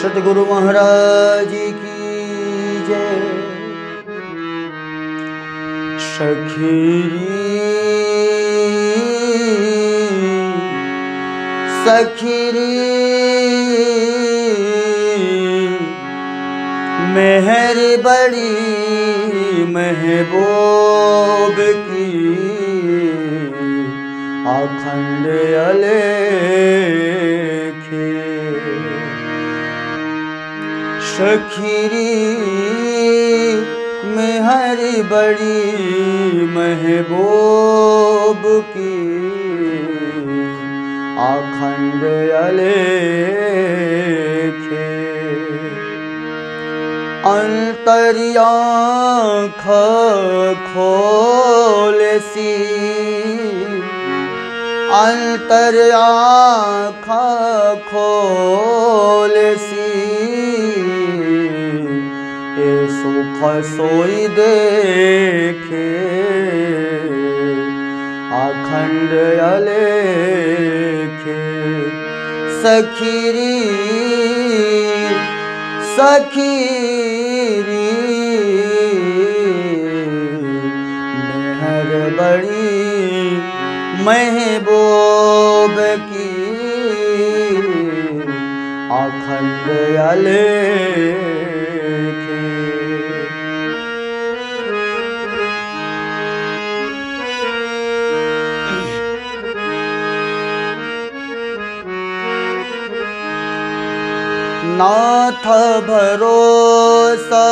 सतगुरु महाराज की जय। सखीरी सखीरी मेहर बड़ी महबूब की अखंड अलेखे। सखीरी मेहर बड़ी महबूब की अखंड अलेखे। अंतर्याँख खोलसी अंतर्याँख खोलसी ए सुख सोई देखे अखंड अलेखे। सखीरी सखीरी मेहर बड़ी महबूब की अखंड अलेखे। नाथ भरोसा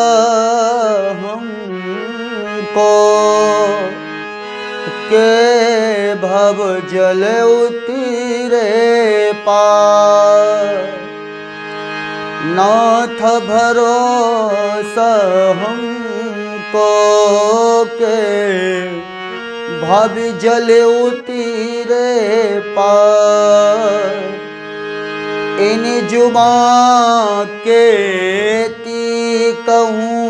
हमको के भव जल उतरे पार। नाथ भरोसा हमको के भव जल उतरे पार। इन जुबा के ती कहूँ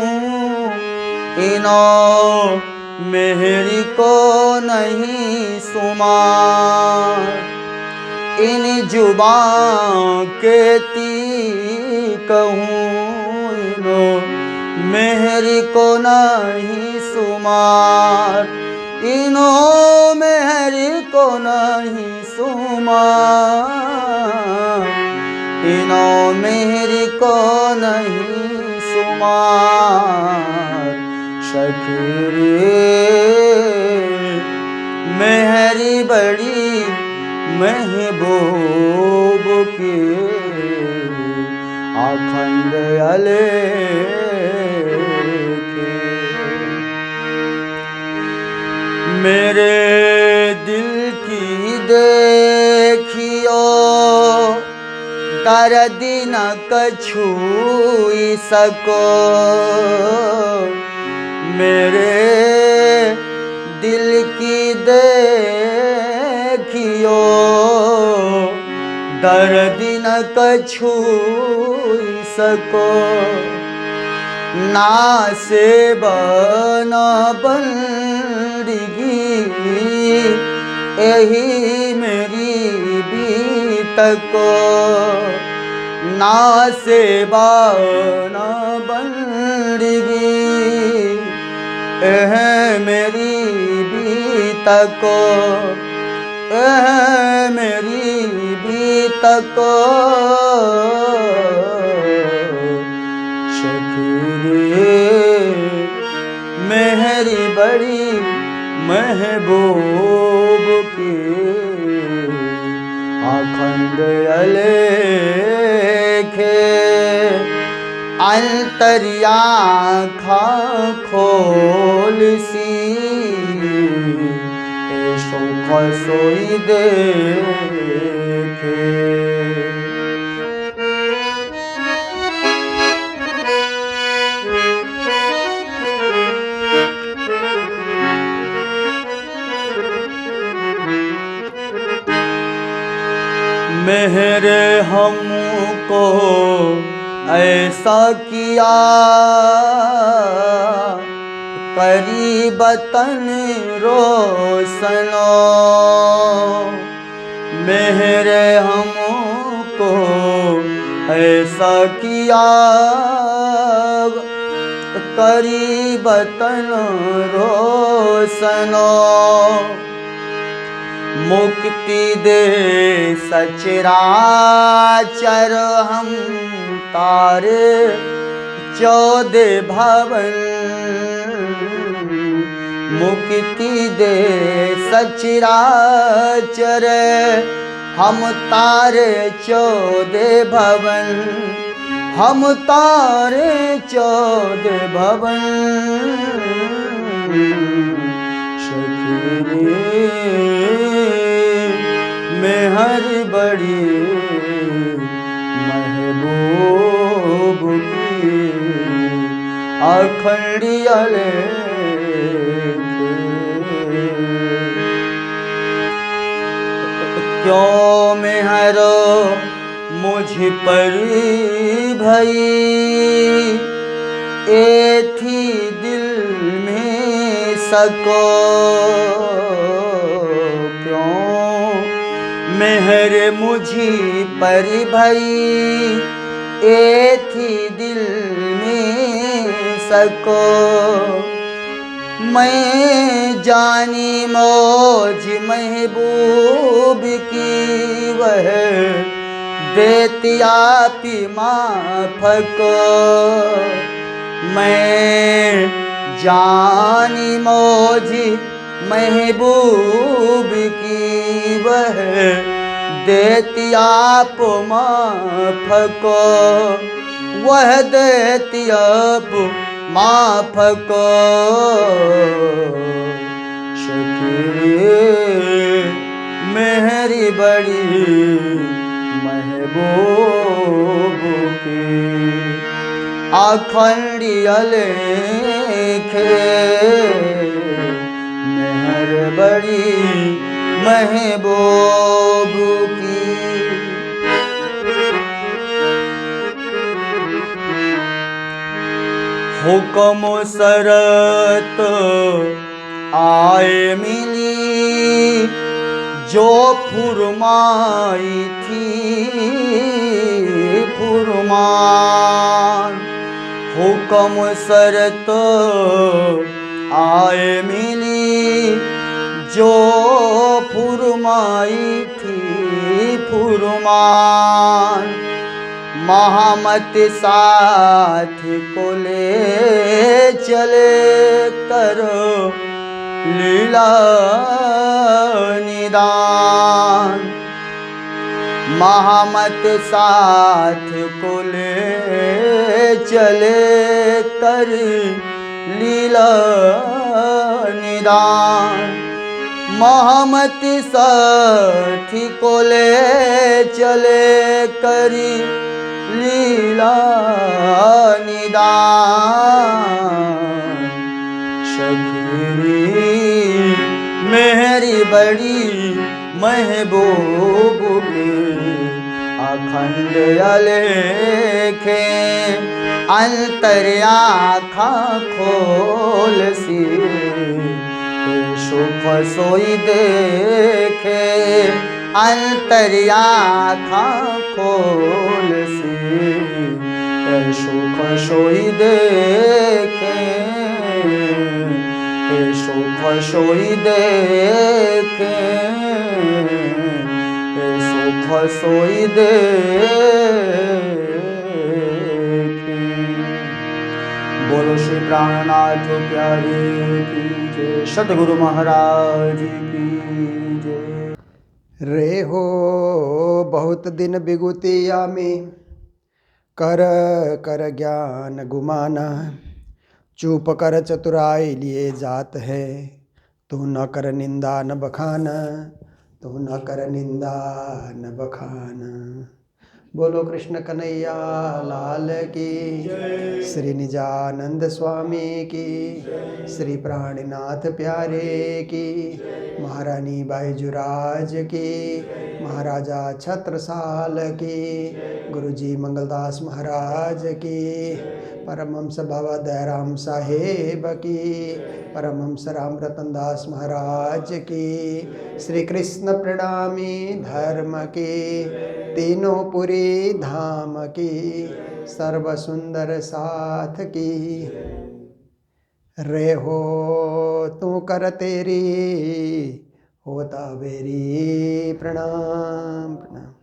इनो मेहरी को नहीं सुमार। इन जुबा के ती कहूँ इनो मेहरी को नहीं सुमार। इनो मेहरी को नहीं सुमार। इनो मेहरी को नहीं सुमार। सखीरी मेहरी बड़ी महबूब की अखंड अलेखे। मेरे दिल की देखियो दर्द न कछुई सको। मेरे दिल की देखियो दर्द न कछुई सको। ना से बना बंदगी यही मेरी बीत को। ना से बना बंदगी मेरी बीत को। मेरी बीत को। सखीरी मेहरी बड़ी महबूब की अखंड अलेखे। अंतर्याँख खोलसी ए सुख सोई देखे। मेहर हमको ऐसा किया करी बतन रोशनो। मेहर हमको ऐसा किया करी बतन रोशनो, मुक्ति दे सचराचर हम तारे 14 भवन, मुक्ति दे सचराचर हम तारे 14 भवन, हम तारे 14 भवन। सखी मेहर बड़ी महबूब की अखंडिया क्यों मेहर मुझ पर भई, एथी दिल में सको, क्यों मेहर मुझी पर भई, एथी दिल में सको। मैं जानी मौज महबूब की वह देती आपी माफ़ को, मैं जानी मौज महबूब की वह देती आप माफ़ को, वह देती आप माफ़ को। सखी मेरी बड़ी महबूब की अखंडिया लेखे, मेहर बड़ी महबूब की। हुक्म शरत आए मिली जो फुरमाई थी फुरमान, हुक्म शरत आए मिली जो फुरमाई थी फुरमान, महामत साथ को ले चले कर लीला निदान, महामत साथ को ले चले कर लीला निदान, महामत साथ को ले चले कर लीला निदान। सखी मेरी बड़ी महबूब की अखंड अलेखे, अंतर आँखा खोल सी सुख सोई देखे, अंतर आँखा खोल सी सुख सोई देखे, सुख सोई देखे, सुख सोई देखे। बोलो श्री प्राणनाथ प्यारे की जय, सतगुरु महाराज की जय। रे हो बहुत दिन बिगुतिया में कर कर ज्ञान गुमाना, चुप कर चतुराई लिए जात है, तू न कर निंदा न बखान, तू न कर निंदा न बखान। बोलो कृष्ण कन्हैया लाल की, श्री निजानंद स्वामी की, श्री प्राणनाथ प्यारे की, महारानी बाईजुराज की, महाराजा छत्रसाल की, गुरुजी मंगलदास महाराज की, परमहंस बाबा दयाराम साहेब की, परमहंस राम रतन दास महाराज की, श्री कृष्ण प्रणामी धर्म की, तीनों पुरी श्री धाम की, सर्व सुंदर साथ की। रे हो तू कर तेरी, होता बेरी प्रणाम प्रणाम।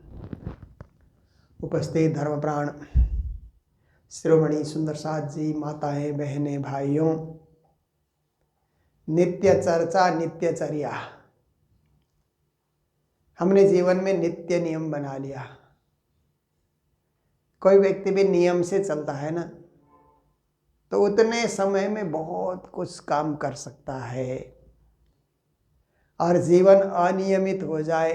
उपस्थित धर्मप्राण शिरोमणि सुंदर साथ जी, माताएं, बहनें, भाइयों, नित्य चर्चा नित्य चर्या हमने जीवन में नित्य नियम बना लिया। कोई व्यक्ति भी नियम से चलता है ना, तो उतने समय में बहुत कुछ काम कर सकता है। और जीवन अनियमित हो जाए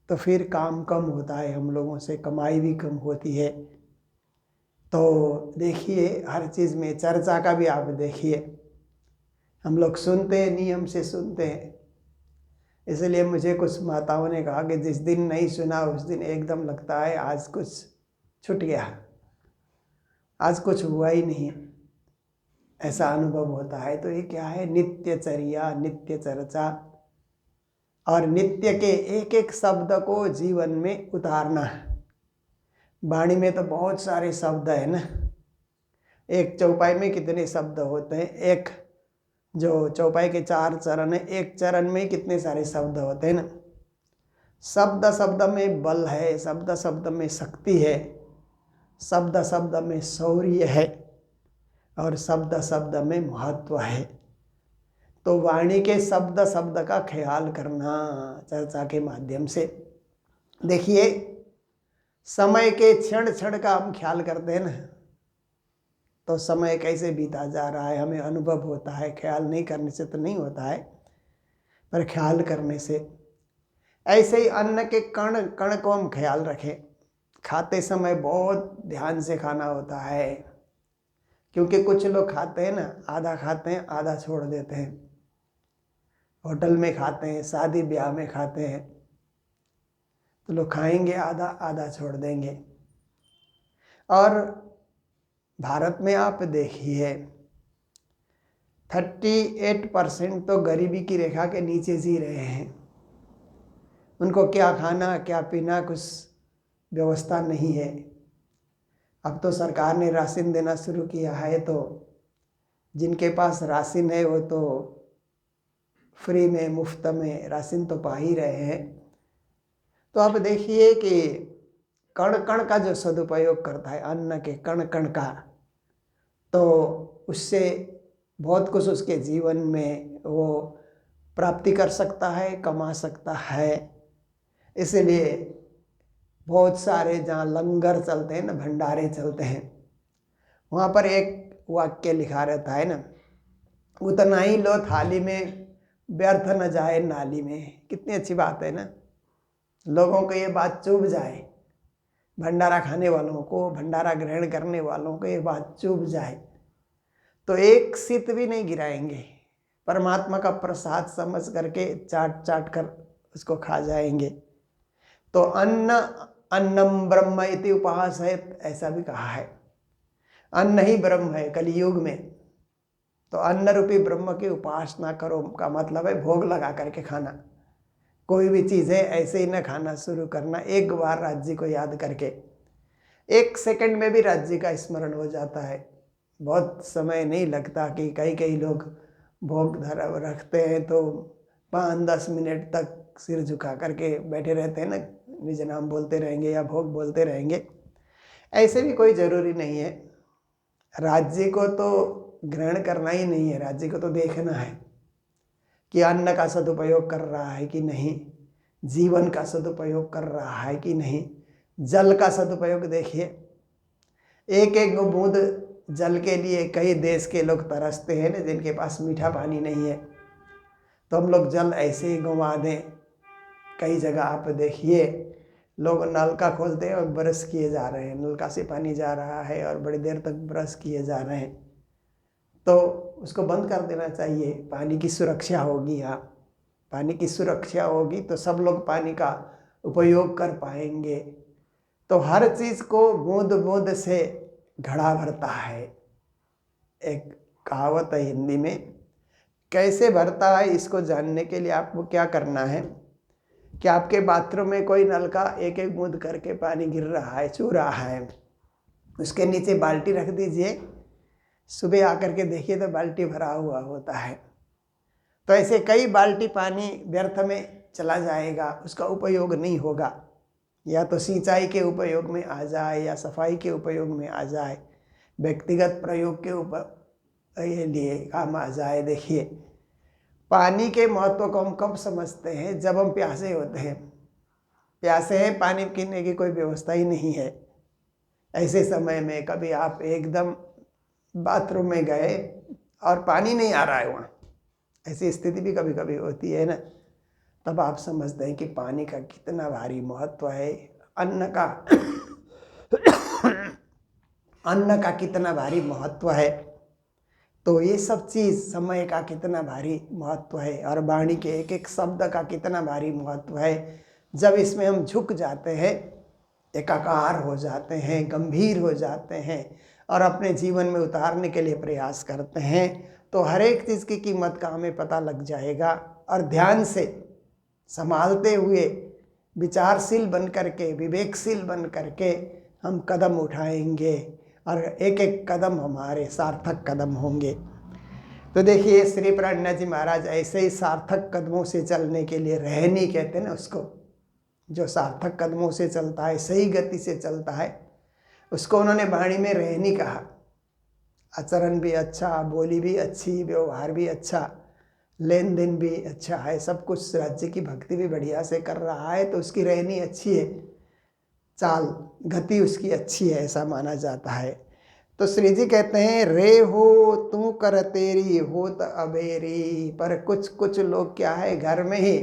तो फिर काम कम होता है, हम लोगों से कमाई भी कम होती है। तो देखिए, हर चीज़ में चर्चा का भी आप देखिए, हम लोग सुनते हैं, नियम से सुनते हैं। इसलिए मुझे कुछ माताओं ने कहा कि जिस दिन नहीं सुना उस दिन एकदम लगता है आज कुछ छूट गया, आज कुछ हुआ ही नहीं, ऐसा अनुभव होता है। तो ये क्या है? नित्यचर्या, नित्य चर्चा और नित्य के एक एक शब्द को जीवन में उतारना है। वाणी में तो बहुत सारे शब्द है ना, एक चौपाई में कितने शब्द होते हैं, एक जो चौपाई के 4 चरण है, एक चरण में कितने सारे शब्द होते हैं ना। शब्द शब्द में बल है, शब्द शब्द में शक्ति है, शब्द शब्द में शौर्य है और शब्द शब्द में महत्व है। तो वाणी के शब्द शब्द का ख्याल करना चर्चा के माध्यम से। देखिए, समय के क्षण क्षण का हम ख्याल करते हैं ना, तो समय कैसे बीता जा रहा है हमें अनुभव होता है। ख्याल नहीं करने से तो नहीं होता है, पर ख्याल करने से। ऐसे ही अन्न के कण कण को हम ख्याल रखें। खाते समय बहुत ध्यान से खाना होता है, क्योंकि कुछ लोग खाते हैं ना, आधा खाते हैं आधा छोड़ देते हैं। होटल में खाते हैं, शादी ब्याह में खाते हैं, तो लोग खाएंगे आधा आधा छोड़ देंगे। और भारत में आप देखिए 38% तो गरीबी की रेखा के नीचे जी रहे हैं। उनको क्या खाना क्या पीना कुछ व्यवस्था नहीं है। अब तो सरकार ने राशन देना शुरू किया है, तो जिनके पास राशन है वो तो फ्री में, मुफ्त में राशन तो पा ही रहे हैं। तो आप देखिए कि कण कण का जो सदुपयोग करता है, अन्न के कण कण का, तो उससे बहुत कुछ उसके जीवन में वो प्राप्ति कर सकता है, कमा सकता है। इसलिए बहुत सारे जहाँ लंगर चलते हैं ना, भंडारे चलते हैं, वहाँ पर एक वाक्य लिखा रहता है ना, उतना ही लो थाली में, व्यर्थ न जाए नाली में। कितनी अच्छी बात है ना, लोगों को ये बात चुभ जाए, भंडारा खाने वालों को, भंडारा ग्रहण करने वालों को ये बात चुभ जाए, तो एक सित भी नहीं गिराएंगे, परमात्मा का प्रसाद समझ करके चाट चाट कर उसको खा जाएंगे। तो अन्न अन्नम ब्रह्म इति उपहास है, ऐसा भी कहा है। अन्न ही ब्रह्म है कलियुग में। तो अन्न रूपी ब्रह्म की उपासना करो का मतलब है भोग लगा करके खाना। कोई भी चीज़ है ऐसे ही न खाना शुरू करना, एक बार राज्य को याद करके 1 सेकंड में भी राज्य का स्मरण हो जाता है। बहुत समय नहीं लगता कि कई लोग भोग रखते हैं तो 5-10 मिनट तक सिर झुका करके बैठे रहते हैं ना, निज नाम बोलते रहेंगे या भोग बोलते रहेंगे। ऐसे भी कोई ज़रूरी नहीं है। राज्य को तो ग्रहण करना ही नहीं है, राज्य को तो देखना है कि अन्न का सदुपयोग कर रहा है कि नहीं, जीवन का सदुपयोग कर रहा है कि नहीं। जल का सदुपयोग देखिए, एक एक बूंद जल के लिए कई देश के लोग तरसते हैं ना, जिनके पास मीठा पानी नहीं है। तो हम लोग जल ऐसे ही गंवा दें। कई जगह आप देखिए लोग नलका खोलते हैं और ब्रश किए जा रहे हैं, नलका से पानी जा रहा है और बड़ी देर तक ब्रश किए जा रहे हैं। तो उसको बंद कर देना चाहिए। पानी की सुरक्षा होगी, यहाँ पानी की सुरक्षा होगी तो सब लोग पानी का उपयोग कर पाएंगे। तो हर चीज़ को बूंद बूंद से घड़ा भरता है। एक कहावत है हिंदी में, कैसे भरता है इसको जानने के लिए आपको क्या करना है कि आपके बाथरूम में कोई नल का एक एक बूंद करके पानी गिर रहा है, चू रहा है, उसके नीचे बाल्टी रख दीजिए, सुबह आकर के देखिए तो बाल्टी भरा हुआ होता है। तो ऐसे कई बाल्टी पानी व्यर्थ में चला जाएगा, उसका उपयोग नहीं होगा, या तो सिंचाई के उपयोग में आ जाए या सफाई के उपयोग में आ जाए, व्यक्तिगत प्रयोग के ऊपर ये लिए काम आ जाए। देखिए पानी के महत्व को हम कब समझते हैं? जब हम प्यासे होते हैं। प्यासे हैं, पानी पीने की कोई व्यवस्था ही नहीं है, ऐसे समय में कभी आप एकदम बाथरूम में गए और पानी नहीं आ रहा है वहाँ, ऐसी स्थिति भी कभी कभी होती है ना, तब आप समझते हैं कि पानी का कितना भारी महत्व है, अन्न का कितना भारी महत्व है। तो ये सब चीज़, समय का कितना भारी महत्व है और वाणी के एक एक शब्द का कितना भारी महत्व है। जब इसमें हम झुक जाते हैं, एकाकार हो जाते हैं, गंभीर हो जाते हैं और अपने जीवन में उतारने के लिए प्रयास करते हैं, तो हर एक चीज़ की कीमत का हमें पता लग जाएगा। और ध्यान से संभालते हुए, विचारशील बन करके, विवेकशील बन करके हम कदम उठाएंगे और एक एक कदम हमारे सार्थक कदम होंगे। तो देखिए श्री प्रज्ञा जी महाराज ऐसे ही सार्थक कदमों से चलने के लिए, रहनी कहते हैं ना उसको, जो सार्थक कदमों से चलता है, सही गति से चलता है, उसको उन्होंने वाणी में रहनी कहा। आचरण भी अच्छा, बोली भी अच्छी, व्यवहार भी अच्छा, लेन देन भी अच्छा है, सब कुछ, राज्य की भक्ति भी बढ़िया से कर रहा है, तो उसकी रहनी अच्छी है, चाल गति उसकी अच्छी है, ऐसा माना जाता है। तो श्री जी कहते हैं, रे हो तू कर तेरी होत अबेरी। पर कुछ कुछ लोग क्या है, घर में ही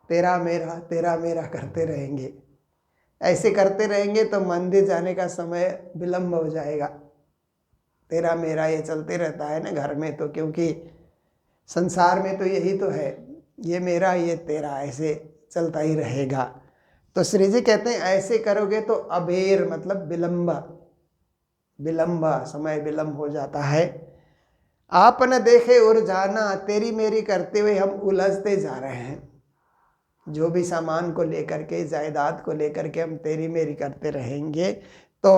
तेरा मेरा करते रहेंगे। ऐसे करते रहेंगे तो मंदिर जाने का समय विलम्ब हो जाएगा। तेरा मेरा ये चलते रहता है ना घर में, तो क्योंकि संसार में तो यही तो है, ये मेरा ये तेरा, ऐसे चलता ही रहेगा। तो श्री जी कहते हैं ऐसे करोगे तो अबेर मतलब विलंब, समय विलंब हो जाता है। आप न देखे उर जाना, तेरी मेरी करते हुए हम उलझते जा रहे हैं। जो भी सामान को लेकर के, जायदाद को लेकर के हम तेरी मेरी करते रहेंगे तो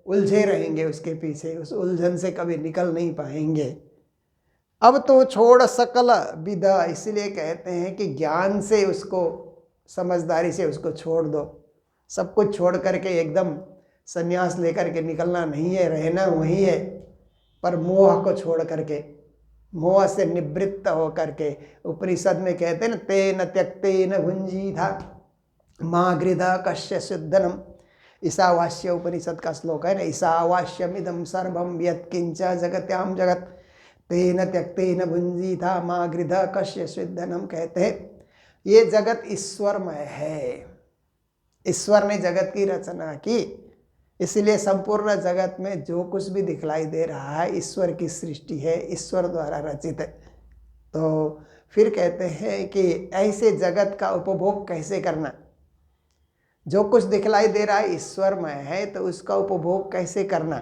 उलझे रहेंगे उसके पीछे, उस उलझन से कभी निकल नहीं पाएंगे। अब तो छोड़ सकल विदा, इसलिए कहते हैं कि ज्ञान से उसको, समझदारी से उसको छोड़ दो। सब कुछ छोड़ करके एकदम संन्यास लेकर के निकलना नहीं है, रहना वही है, पर मोह को छोड़ करके, मोह से निवृत्त हो करके। उपनिषद में कहते हैं ना, तेन त्यक्तेन भुंजीथा माँ गृधा कश्य शुद्धनम। ईशावास्य उपनिषद का श्लोक है ना, ईशावास्यमिदं सर्वं यत्किंच जगत्याम जगत तेन त्यक्तेन भुंजीथा माँ गृधा कश्य शुद्धनम। कहते हैं ये जगत ईश्वरमय है, ईश्वर ने जगत की रचना की, इसलिए संपूर्ण जगत में जो कुछ भी दिखलाई दे रहा है ईश्वर की सृष्टि है, ईश्वर द्वारा रचित है। तो फिर कहते हैं कि ऐसे जगत का उपभोग कैसे करना, जो कुछ दिखलाई दे रहा है ईश्वरमय है, तो उसका उपभोग कैसे करना।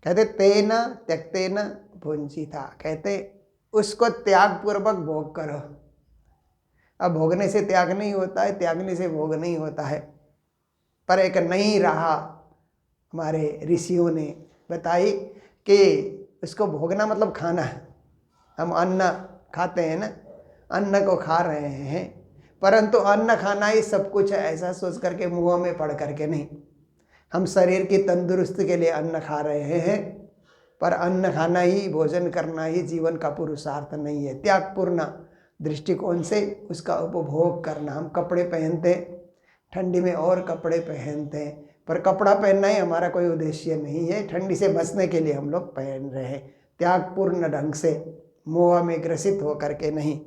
कहते तेन त्यक्तेन भुंजीथा, कहते उसको त्याग पूर्वक भोग करो। अब भोगने से त्याग नहीं होता है, त्यागने से भोग नहीं होता है, पर एक नई राह हमारे ऋषियों ने बताई कि इसको भोगना मतलब खाना है। हम अन्न खाते हैं ना, अन्न को खा रहे हैं, परंतु अन्न खाना ही सब कुछ है ऐसा सोच करके, मुंह में पड़ करके नहीं। हम शरीर की तंदुरुस्ती के लिए अन्न खा रहे हैं, पर अन्न खाना ही, भोजन करना ही जीवन का पुरुषार्थ नहीं है। त्यागपूर्ण दृष्टिकोण से उसका उपभोग करना। हम कपड़े पहनते, ठंडी में और कपड़े पहनते हैं, पर कपड़ा पहनना ही हमारा कोई उद्देश्य नहीं है, ठंडी से बचने के लिए हम लोग पहन रहे हैं। त्यागपूर्ण ढंग से, मोह में ग्रसित होकर के नहीं।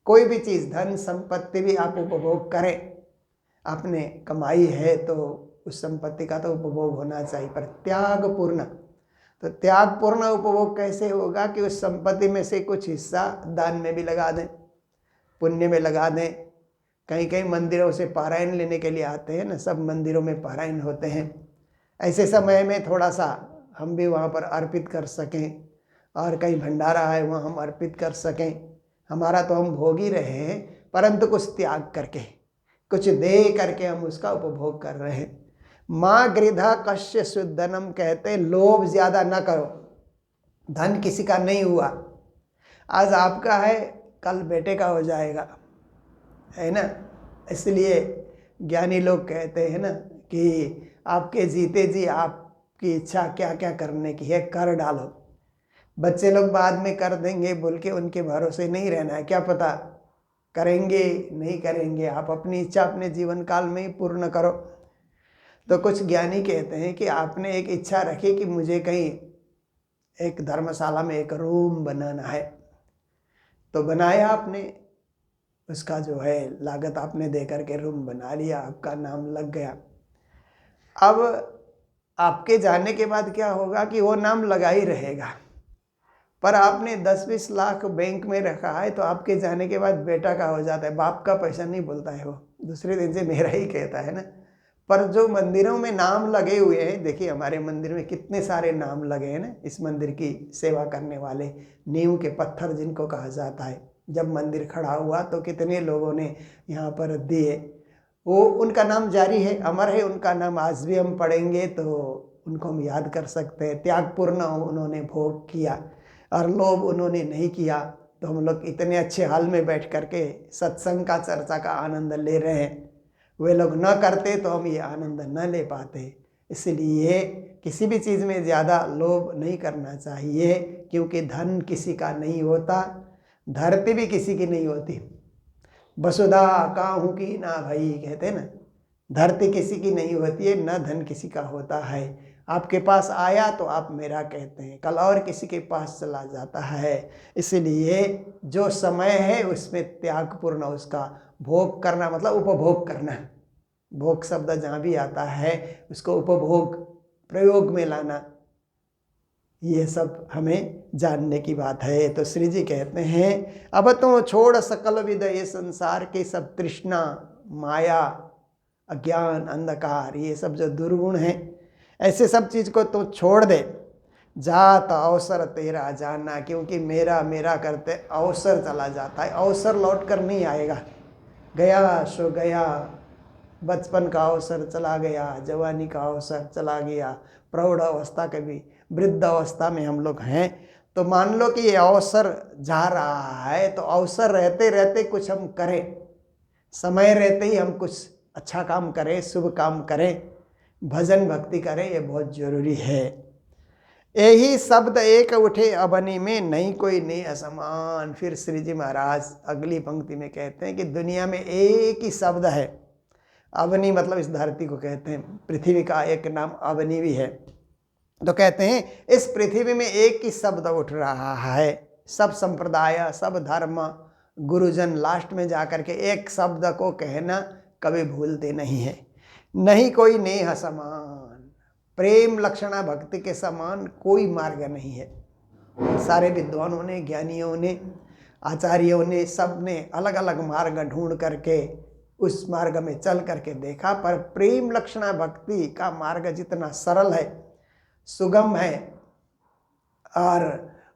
कोई भी चीज़, धन संपत्ति भी आप उपभोग करें, आपने कमाई है तो उस संपत्ति का तो उपभोग होना चाहिए, पर त्यागपूर्ण। तो त्यागपूर्ण उपभोग कैसे होगा कि उस संपत्ति में से कुछ हिस्सा दान में भी लगा दें, पुण्य में लगा दें। कहीं कहीं मंदिरों से पारायण लेने के लिए आते हैं ना, सब मंदिरों में पारायण होते हैं, ऐसे समय में थोड़ा सा हम भी वहाँ पर अर्पित कर सकें, और कहीं भंडारा है वहाँ हम अर्पित कर सकें। हमारा तो हम भोग ही रहे हैं, परंतु कुछ त्याग करके, कुछ दे करके हम उसका उपभोग कर रहे हैं। माँ गृधा कश्य सुधनम कहते हैं, लोभ ज्यादा ना करो। धन किसी का नहीं हुआ, आज आपका है कल बेटे का हो जाएगा, है ना। इसलिए ज्ञानी लोग कहते हैं ना कि आपके जीते जी आपकी इच्छा क्या क्या करने की है कर डालो। बच्चे लोग बाद में कर देंगे बोल के उनके भरोसे नहीं रहना है, क्या पता करेंगे नहीं करेंगे। आप अपनी इच्छा अपने जीवन काल में ही पूर्ण करो। तो कुछ ज्ञानी कहते हैं कि आपने एक इच्छा रखी कि मुझे कहीं एक धर्मशाला में एक रूम बनाना है, तो बनाया आपने, उसका जो है लागत आपने दे करके रूम बना लिया, आपका नाम लग गया। अब आपके जाने के बाद क्या होगा कि वो नाम लगा ही रहेगा, पर आपने 10-20 लाख बैंक में रखा है तो आपके जाने के बाद बेटा का हो जाता है, बाप का पैसा नहीं बोलता है, वो दूसरे दिन से मेरा ही कहता है ना। पर जो मंदिरों में नाम लगे हुए हैं, देखिए हमारे मंदिर में कितने सारे नाम लगे हैं ना, इस मंदिर की सेवा करने वाले, नींव के पत्थर जिनको कहा जाता है। जब मंदिर खड़ा हुआ तो कितने लोगों ने यहाँ पर दिए, वो उनका नाम जारी है, अमर है उनका नाम। आज भी हम पढ़ेंगे तो उनको हम याद कर सकते हैं। त्यागपूर्ण उन्होंने भोग किया और लोभ उन्होंने नहीं किया, तो हम लोग इतने अच्छे हाल में बैठ करके सत्संग का चर्चा का आनंद ले रहे हैं। वे लोग न करते तो हम ये आनंद न ले पाते। इसलिए किसी भी चीज़ में ज़्यादा लोभ नहीं करना चाहिए, क्योंकि धन किसी का नहीं होता, धरती भी किसी की नहीं होती। वसुधा काहू की ना भाई, कहते ना, धरती किसी की नहीं होती है, न धन किसी का होता है। आपके पास आया तो आप मेरा कहते हैं, कल और किसी के पास चला जाता है। इसलिए जो समय है उसमें त्यागपूर्ण उसका भोग करना, मतलब उपभोग करना। भोग शब्द जहाँ भी आता है उसको उपभोग प्रयोग में लाना, ये सब हमें जानने की बात है। तो श्री जी कहते हैं, अब तो छोड़ सकल विद, ये संसार के सब तृष्णा, माया, अज्ञान, अंधकार, ये सब जो दुर्गुण हैं, ऐसे सब चीज़ को तो छोड़ दे। जात अवसर तेरा जानना, क्योंकि मेरा मेरा करते अवसर चला जाता है, अवसर लौट कर नहीं आएगा। गया सो गया, बचपन का अवसर चला गया, जवानी का अवसर चला गया, प्रौढ़ अवस्था के भी, वृद्ध अवस्था में हम लोग हैं। तो मान लो कि ये अवसर जा रहा है, तो अवसर रहते रहते कुछ हम करें, समय रहते ही हम कुछ अच्छा काम करें, शुभ काम करें, भजन भक्ति करें, ये बहुत जरूरी है। यही शब्द एक उठे अबनी में, नहीं कोई नहीं असमान। फिर श्री जी महाराज अगली पंक्ति में कहते हैं कि दुनिया में एक ही शब्द है, अवनी मतलब इस धरती को कहते हैं, पृथ्वी का एक नाम अवनी भी है। तो कहते हैं इस पृथ्वी में एक ही शब्द उठ रहा है, सब संप्रदाय, सब धर्म, गुरुजन लास्ट में जाकर के एक शब्द को कहना कभी भूलते नहीं है, नहीं कोई नेह समान। प्रेम लक्षणा भक्ति के समान कोई मार्ग नहीं है। सारे विद्वानों ने, ज्ञानियों ने, आचार्यों ने, सब ने अलग अलग मार्ग ढूंढ करके उस मार्ग में चल करके देखा, पर प्रेम लक्षणा भक्ति का मार्ग जितना सरल है, सुगम है, और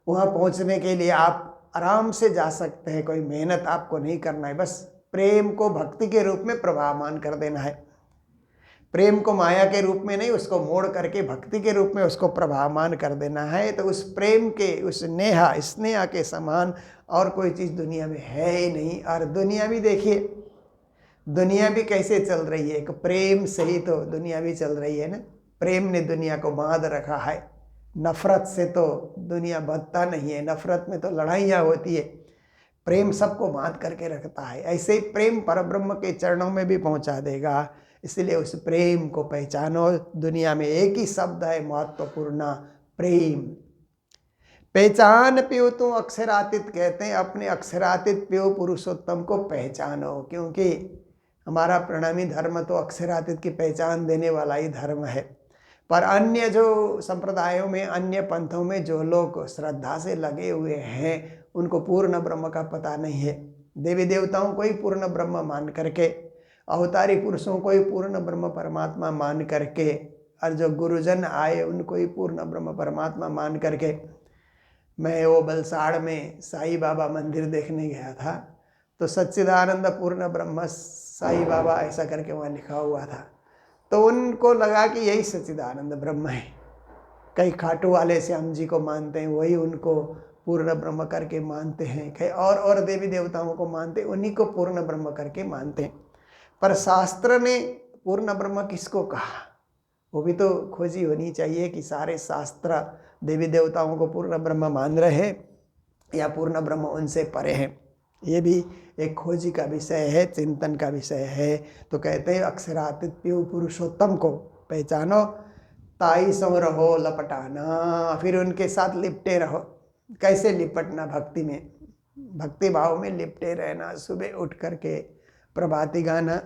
वहाँ पहुँचने के लिए आप आराम से जा सकते हैं, कोई मेहनत आपको नहीं करना है, बस प्रेम को भक्ति के रूप में प्रवाहमान कर देना है। प्रेम को माया के रूप में नहीं, उसको मोड़ करके भक्ति के रूप में उसको प्रवाहमान कर देना है। तो उस प्रेम के, उस नेहा स्नेहा के समान और कोई चीज़ दुनिया में है ही नहीं। और दुनिया भी देखिए, दुनिया भी कैसे चल रही है, एक प्रेम से ही तो दुनिया भी चल रही है ना। प्रेम ने दुनिया को बांध रखा है, नफरत से तो दुनिया बंधता नहीं है, नफरत में तो लड़ाइयाँ होती है, प्रेम सबको बांध करके रखता है। ऐसे ही प्रेम परब्रह्म के चरणों में भी पहुंचा देगा। इसलिए उस प्रेम को पहचानो। दुनिया में एक ही शब्द है महत्वपूर्ण, प्रेम। पहचान पियो तो अक्षरातीत, कहते हैं अपने अक्षरातीत पियो पुरुषोत्तम को पहचानो, क्योंकि हमारा प्रणामी धर्म तो अक्षरातीत की पहचान देने वाला ही धर्म है। पर अन्य जो संप्रदायों में, अन्य पंथों में जो लोग श्रद्धा से लगे हुए हैं, उनको पूर्ण ब्रह्म का पता नहीं है। देवी देवताओं को ही पूर्ण ब्रह्म मान करके, अवतारी पुरुषों को ही पूर्ण ब्रह्म परमात्मा मान करके, और जो गुरुजन आए उनको ही पूर्ण ब्रह्म परमात्मा मान करके। मैं वो बलसाड़ में साईं बाबा मंदिर देखने गया था, तो सच्चिदानंद पूर्ण ब्रह्म साईं बाबा ऐसा करके वहाँ लिखा हुआ था। तो उनको लगा कि यही सच्चिदानंद ब्रह्म है। कई खाटू वाले श्याम जी को मानते हैं, वही उनको पूर्ण ब्रह्म करके मानते हैं। कई और देवी देवताओं को मानते हैं, उन्हीं को पूर्ण ब्रह्म करके मानते हैं। पर शास्त्र ने पूर्ण ब्रह्म किसको कहा, वो भी तो खोजी होनी चाहिए कि सारे शास्त्र देवी देवताओं को पूर्ण ब्रह्म मान रहे हैं या पूर्ण ब्रह्म उनसे परे हैं। ये भी एक खोजी का विषय है, चिंतन का विषय है। तो कहते हैं अक्षरातीत प्यू पुरुषोत्तम को पहचानो, ताई संग रहो लपटाना, फिर उनके साथ लिपटे रहो। कैसे लिपटना? भक्ति में, भक्ति भाव में लिपटे रहना। सुबह उठ करके प्रभाती गाना,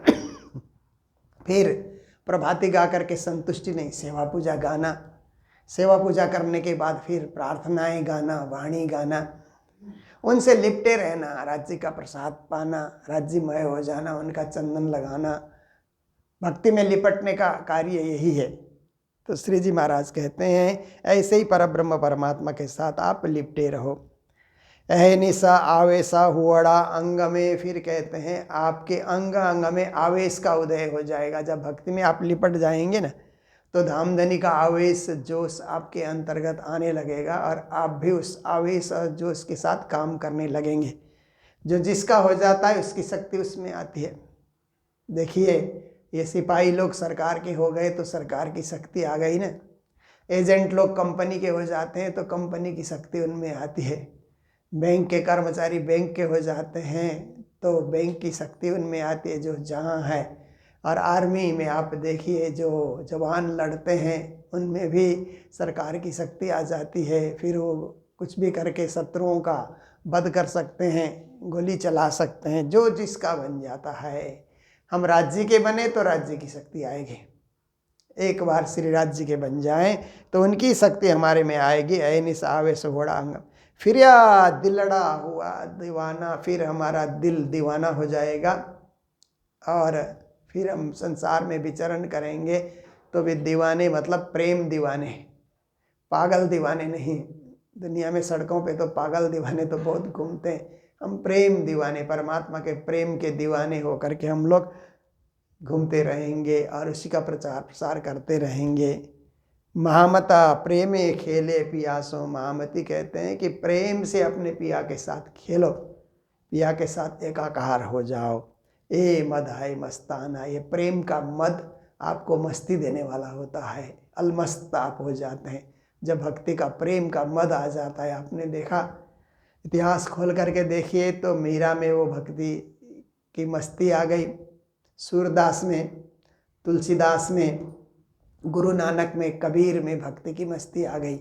फिर प्रभाती गा करके संतुष्टि नहीं, सेवा पूजा गाना, सेवा पूजा करने के बाद फिर प्रार्थनाएं गाना, वाणी गाना, उनसे लिपटे रहना, राज्य का प्रसाद पाना, राज्यमय हो जाना, उनका चंदन लगाना। भक्ति में लिपटने का कार्य यही है। तो श्री जी महाराज कहते हैं ऐसे ही परब्रह्म परमात्मा के साथ आप लिपटे रहो। निशा आवेशा हुआ अंग में, फिर कहते हैं आपके अंग अंग में आवेश का उदय हो जाएगा। जब भक्ति में आप लिपट जाएंगे ना, तो धामधनी का आवेश जोश आपके अंतर्गत आने लगेगा और आप भी उस आवेश और जोश के साथ काम करने लगेंगे। जो जिसका हो जाता है उसकी शक्ति उसमें आती है। देखिए, ये सिपाही लोग सरकार के हो गए तो सरकार की शक्ति आ गई ना। एजेंट लोग कंपनी के हो जाते हैं तो कंपनी की शक्ति उनमें आती है। बैंक के कर्मचारी बैंक के हो जाते हैं तो बैंक की शक्ति उनमें आती है जो जहाँ है। और आर्मी में आप देखिए, जो जवान लड़ते हैं उनमें भी सरकार की शक्ति आ जाती है। फिर वो कुछ भी करके शत्रुओं का वध कर सकते हैं, गोली चला सकते हैं, जो जिसका बन जाता है। हम राज्य के बने तो राज्य की शक्ति आएगी। एक बार श्री राज्य के बन जाएं तो उनकी शक्ति हमारे में आएगी। ऐनिस आवेश घोड़ा अंग, फिर या दिलड़ा हुआ दीवाना, फिर हमारा दिल दीवाना हो जाएगा और फिर हम संसार में विचरण करेंगे। तो वे दीवाने मतलब प्रेम दीवाने, पागल दीवाने नहीं। दुनिया में सड़कों पे तो पागल दीवाने तो बहुत घूमते हैं। हम प्रेम दीवाने, परमात्मा के प्रेम के दीवाने होकर के हम लोग घूमते रहेंगे और उसी का प्रचार प्रसार करते रहेंगे। महामता प्रेमे खेले पियासो, महामती कहते हैं कि प्रेम से अपने पिया के साथ खेलो, पिया के साथ एकाकार हो जाओ। ए मद है मस्ताना, ये प्रेम का मद आपको मस्ती देने वाला होता है। अलमस्त आप हो जाते हैं जब भक्ति का प्रेम का मद आ जाता है। आपने देखा, इतिहास खोल करके देखिए तो मीरा में वो भक्ति की मस्ती आ गई, सूरदास में, तुलसीदास में, गुरु नानक में, कबीर में भक्ति की मस्ती आ गई।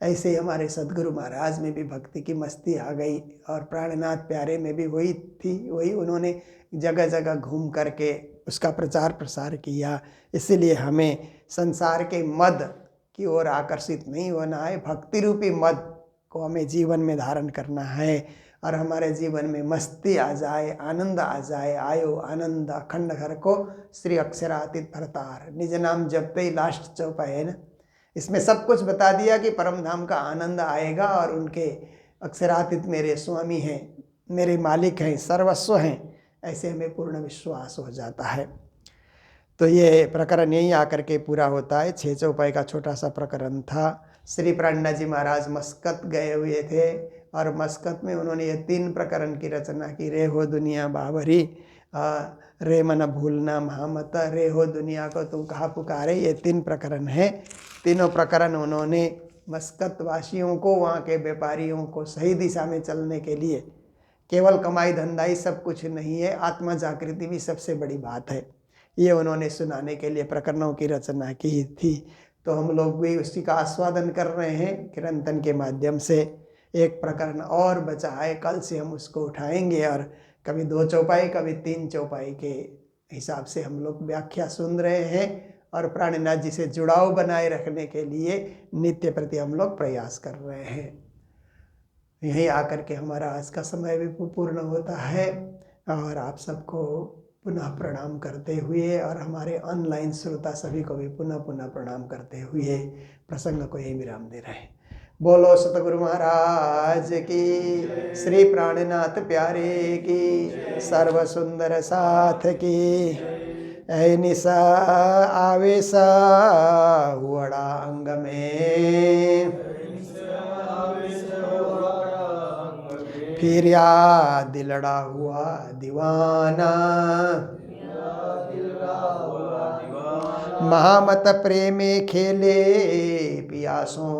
ऐसे ही हमारे सदगुरु महाराज में भी भक्ति की मस्ती आ गई और प्राणनाथ प्यारे में भी वही थी। वही उन्होंने जगह जगह घूम करके उसका प्रचार प्रसार किया। इसीलिए हमें संसार के मद की ओर आकर्षित नहीं होना है। भक्ति रूपी मद को हमें जीवन में धारण करना है और हमारे जीवन में मस्ती आ जाए, आनंद आ जाए। आयो आनंद अखंड घर को श्री अक्षरातीत भरतार, निज नाम जपते ही लास्ट चौपाई है ना, इसमें सब कुछ बता दिया कि परम धाम का आनंद आएगा और उनके अक्षरातीत मेरे स्वामी हैं, मेरे मालिक हैं, सर्वस्व हैं, ऐसे हमें पूर्ण विश्वास हो जाता है। तो ये प्रकरण यहीं आकर के पूरा होता है। 6 चौपाई का छोटा सा प्रकरण था। श्री प्राणनाथ जी महाराज मस्कत गए हुए थे और मस्कत में उन्होंने ये 3 प्रकरण की रचना की। रे हो दुनिया बावरी, रे मन भूलना महामत, रे हो दुनिया को तू कहा पुकारे, ये 3 प्रकरण हैं। तीनों प्रकरण उन्होंने मस्कत वासियों को, वहाँ के व्यापारियों को सही दिशा में चलने के लिए, केवल कमाई धंधा ही सब कुछ नहीं है, आत्मा जागृति भी सबसे बड़ी बात है, ये उन्होंने सुनाने के लिए प्रकरणों की रचना की थी। तो हम लोग भी उसी का आस्वादन कर रहे हैं कीर्तन के माध्यम से। एक प्रकरण और बचा है, कल से हम उसको उठाएंगे और कभी 2 चौपाई कभी 3 चौपाई के हिसाब से हम लोग व्याख्या सुन रहे हैं और प्राणनाथ जी से जुड़ाव बनाए रखने के लिए नित्य प्रति हम लोग प्रयास कर रहे हैं। यहीं आकर के हमारा आज का समय भी पूर्ण होता है और आप सबको पुनः प्रणाम करते हुए और हमारे ऑनलाइन श्रोता सभी को भी पुनः प्रणाम करते हुए प्रसंग को यही विराम दे रहे हैं। बोलो सतगुरु महाराज की, श्री प्राणनाथ प्यारे की, सर्व सुंदर साथ की। ऐ निशा आवेशा हुअड़ा अंग में, फिर या दिलड़ा हुआ दीवाना। महामत प्रेमे खेले पियासों,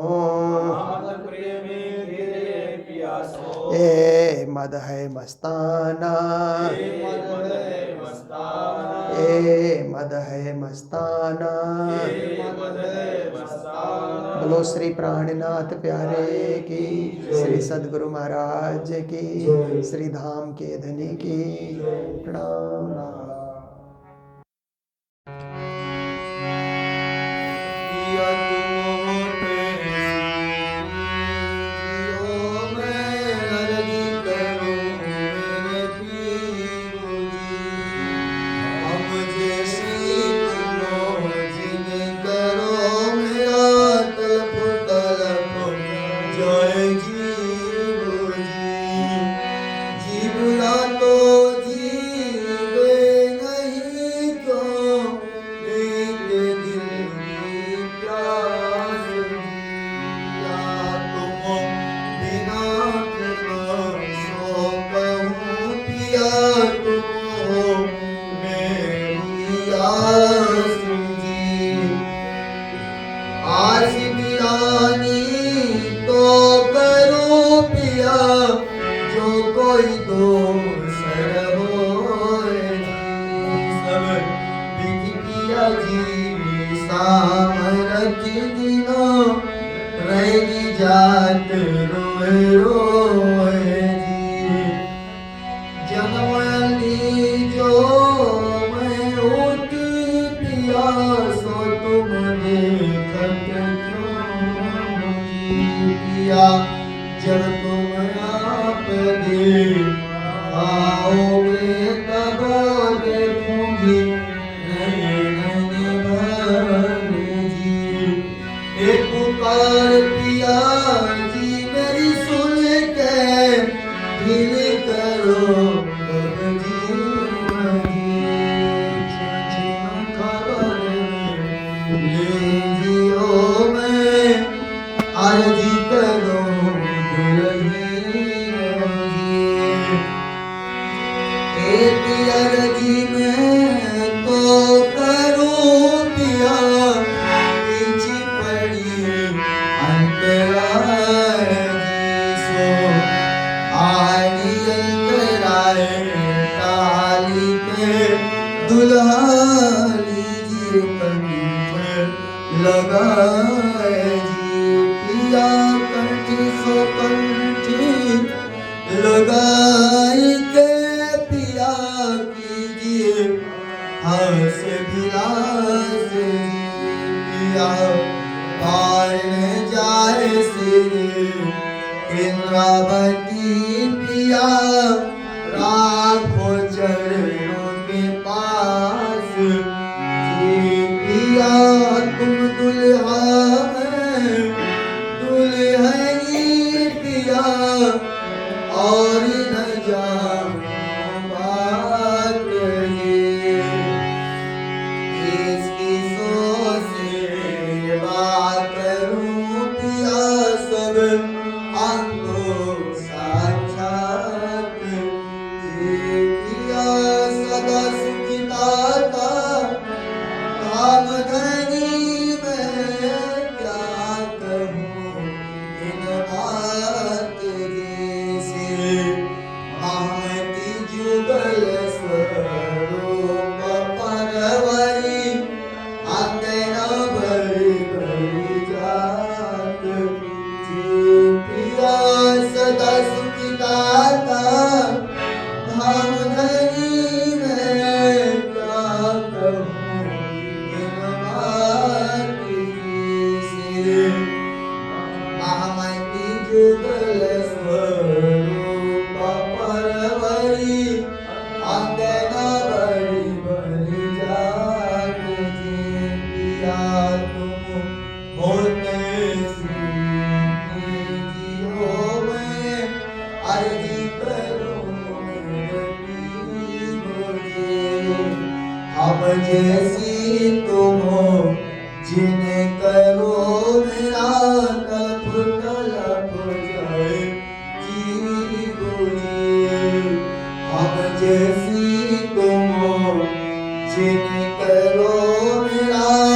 ए मद है मस्ताना, ए मद है मस्ताना। बोलो श्री प्राणनाथ प्यारे की, श्री सद्गुरु महाराज की, श्री धाम के धनी की प्रणाम।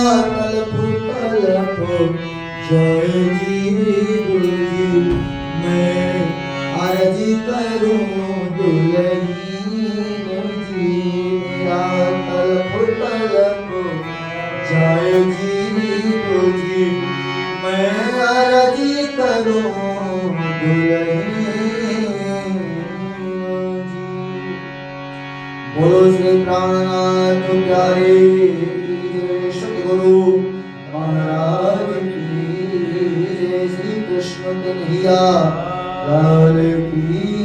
तल फुटल को जय जी गुरुजी मैं अर्जी करूं दुलही जी मेरा तल फुटल को जय जी गुरुजी मैं अर्जी करूं दुलही बोलो श्री प्राणनाथ प्यारे सतगुरु महाराज की जय। श्री कृष्ण कन्हैया लाल की